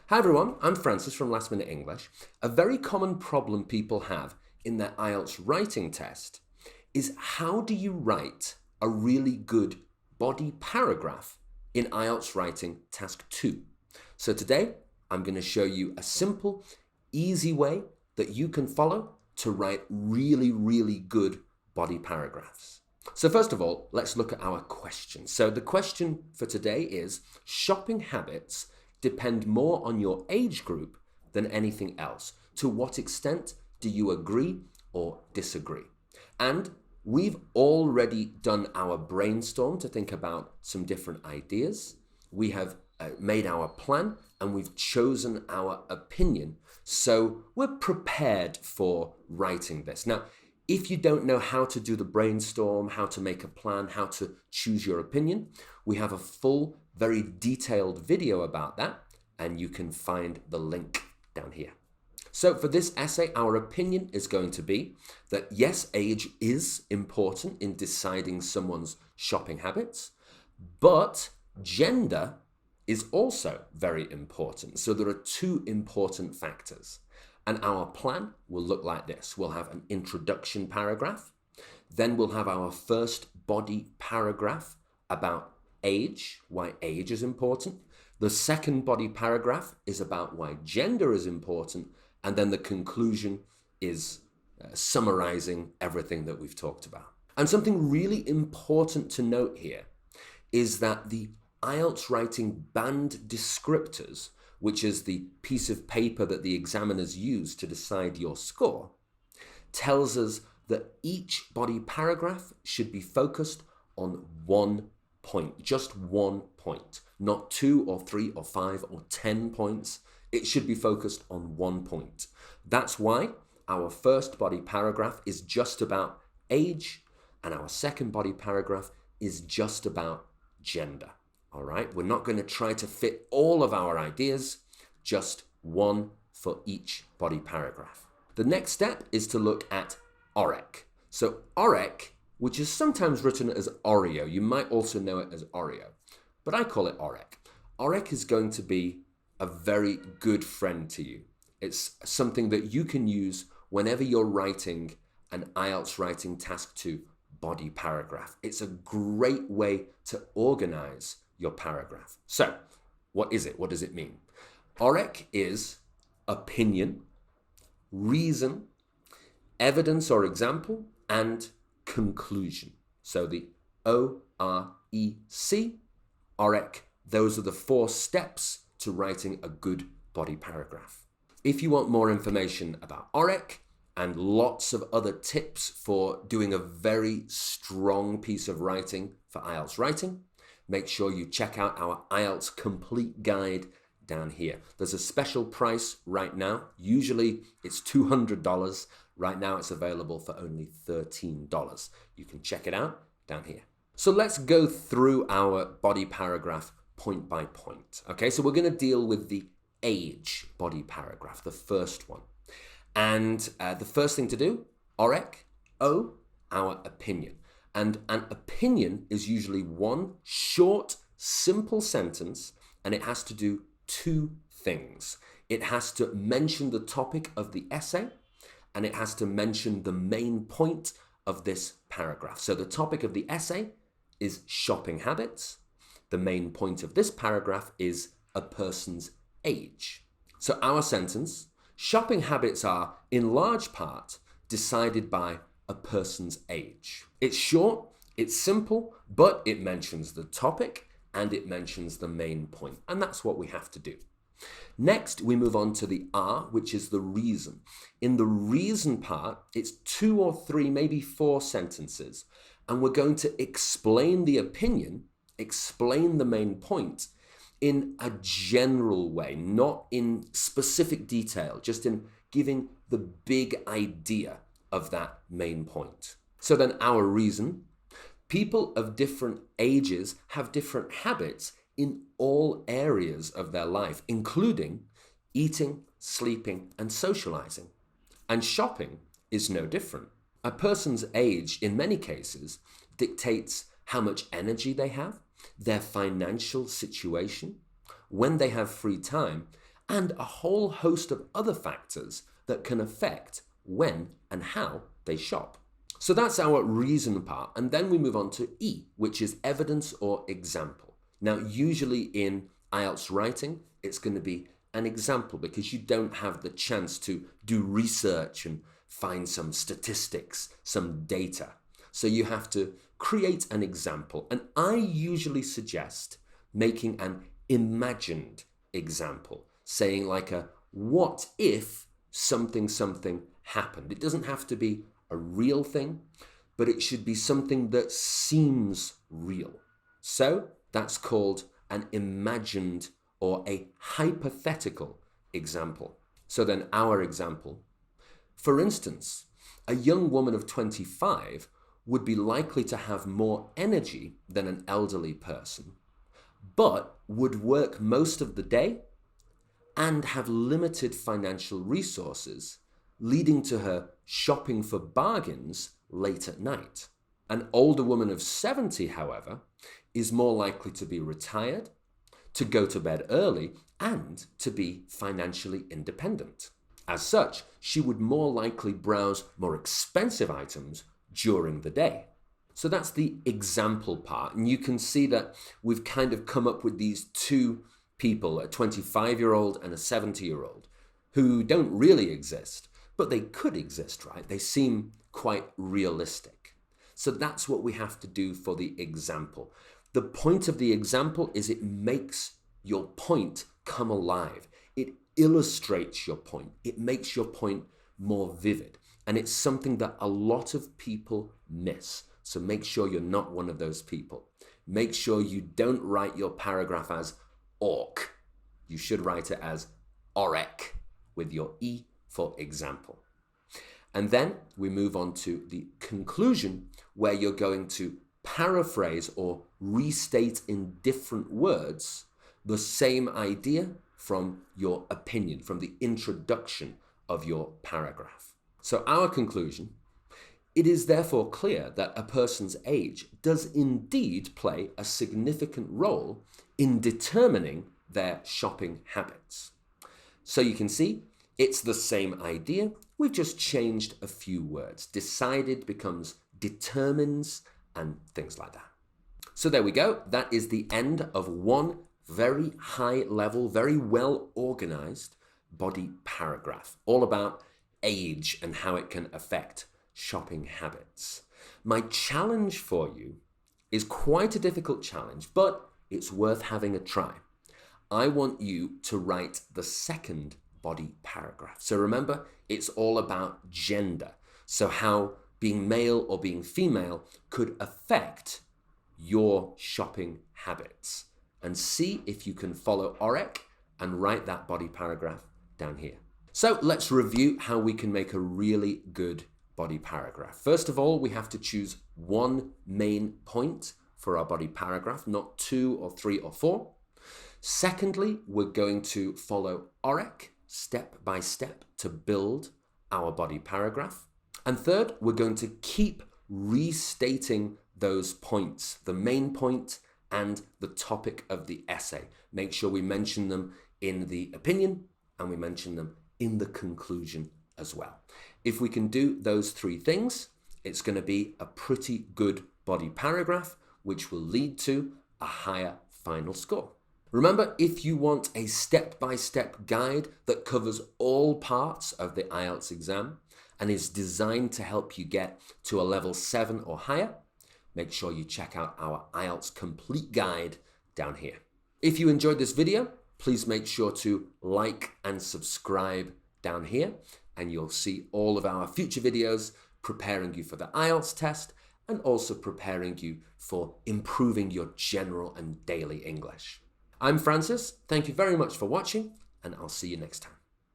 Hi everyone, I'm Francis from Last Minute English. A very common problem people have in their IELTS writing test is how do you write a really good body paragraph in IELTS Writing Task 2? So today I'm going to show you a simple, easy way that you can follow to write really good body paragraphs. So first of all, let's look at our question. So the question for today is, shopping habits depend more on your age group than anything else. To what extent do you agree or disagree? And we've already done our brainstorm to think about some different ideas. We have made our plan and we've chosen our opinion. So we're prepared for writing this. Now, if you don't know how to do the brainstorm, how to make a plan, how to choose your opinion, we have a full, very detailed video about that, and you can find the link down here. So for this essay, our opinion is going to be that yes, age is important in deciding someone's shopping habits, but gender is also very important. So there are two important factors. And our plan will look like this. We'll have an introduction paragraph. Then we'll have our first body paragraph about age, why age is important. The second body paragraph is about why gender is important. And then the conclusion is summarizing everything that we've talked about. And something really important to note here is that the IELTS writing band descriptors, which is the piece of paper that the examiners use to decide your score, tells us that each body paragraph should be focused on one point, just one point, not 2 or 3 or 5 or 10 points. It should be focused on one point. That's why our first body paragraph is just about age and our second body paragraph is just about gender. All right, we're not going to try to fit all of our ideas, just one for each body paragraph. The next step is to look at OREC. So OREC, which is sometimes written as Oreo, you might also know it as Oreo, but I call it OREC. OREC is going to be a very good friend to you. It's something that you can use whenever you're writing an IELTS Writing Task 2 body paragraph. It's a great way to organize your paragraph. So, what is it? What does it mean? OREC is opinion, reason, evidence or example, and conclusion. So the OREC, OREC, those are the 4 steps to writing a good body paragraph. If you want more information about OREC and lots of other tips for doing a very strong piece of writing for IELTS writing, make sure you check out our IELTS Complete Guide down here. There's a special price right now. Usually it's $200. Right now it's available for only $13. You can check it out down here. So let's go through our body paragraph point by point. Okay, so we're going to deal with the age body paragraph, the first one. And the first thing to do, OREC, O, our opinion. And an opinion is usually one short, simple sentence, and it has to do 2 things. It has to mention the topic of the essay, and it has to mention the main point of this paragraph. So the topic of the essay is shopping habits. The main point of this paragraph is a person's age. So our sentence, shopping habits are, in large part, decided by a person's age. It's short, it's simple, but it mentions the topic and it mentions the main point. And that's what we have to do. Next, we move on to the R, which is the reason. In the reason part, it's 2 or 3, maybe 4 sentences. And we're going to explain the opinion, explain the main point in a general way, not in specific detail, just in giving the big idea of that main point. So then our reason, people of different ages have different habits in all areas of their life, including eating, sleeping, and socializing. And shopping is no different. A person's age, in many cases, dictates how much energy they have, their financial situation, when they have free time, and a whole host of other factors that can affect when and how they shop. So that's our reason part, and then we move on to E, which is evidence or example. Now, usually in IELTS writing, it's going to be an example because you don't have the chance to do research and find some statistics, some data. So you have to create an example, and I usually suggest making an imagined example, saying like a what if something happened. It doesn't have to be a real thing, but it should be something that seems real. So that's called an imagined or a hypothetical example. So then our example, for instance, a young woman of 25 would be likely to have more energy than an elderly person, but would work most of the day and have limited financial resources, leading to her shopping for bargains late at night. An older woman of 70, however, is more likely to be retired, to go to bed early, and to be financially independent. As such, she would more likely browse more expensive items during the day. So that's the example part, and you can see that we've kind of come up with these two people, a 25-year-old and a 70-year-old, who don't really exist, but they could exist, right? They seem quite realistic. So that's what we have to do for the example. The point of the example is it makes your point come alive. It illustrates your point. It makes your point more vivid. And it's something that a lot of people miss. So make sure you're not one of those people. Make sure you don't write your paragraph as ORC. You should write it as OREC with your E for example. And then we move on to the conclusion, where you're going to paraphrase or restate in different words the same idea from your opinion, from the introduction of your paragraph. So our conclusion: it is therefore clear that a person's age does indeed play a significant role in determining their shopping habits. So you can see it's the same idea, we've just changed a few words. Decided becomes determines and things like that. So there we go. That is the end of one very high level, very well organized body paragraph, all about age and how it can affect shopping habits. My challenge for you is quite a difficult challenge, but it's worth having a try. I want you to write the second body paragraph. So remember, it's all about gender. So how being male or being female could affect your shopping habits. And see if you can follow OREC and write that body paragraph down here. So let's review how we can make a really good body paragraph. First of all, we have to choose one main point for our body paragraph, not 2 or 3 or 4. Secondly, we're going to follow OREC step by step to build our body paragraph. And third, we're going to keep restating those points, the main point and the topic of the essay. Make sure we mention them in the opinion and we mention them in the conclusion as well. If we can do those 3 things, it's going to be a pretty good body paragraph, which will lead to a higher final score. Remember, if you want a step-by-step guide that covers all parts of the IELTS exam and is designed to help you get to a level 7 or higher, make sure you check out our IELTS complete guide down here. If you enjoyed this video, please make sure to like and subscribe down here, and you'll see all of our future videos preparing you for the IELTS test and also preparing you for improving your general and daily English. I'm Francis. Thank you very much for watching, and I'll see you next time.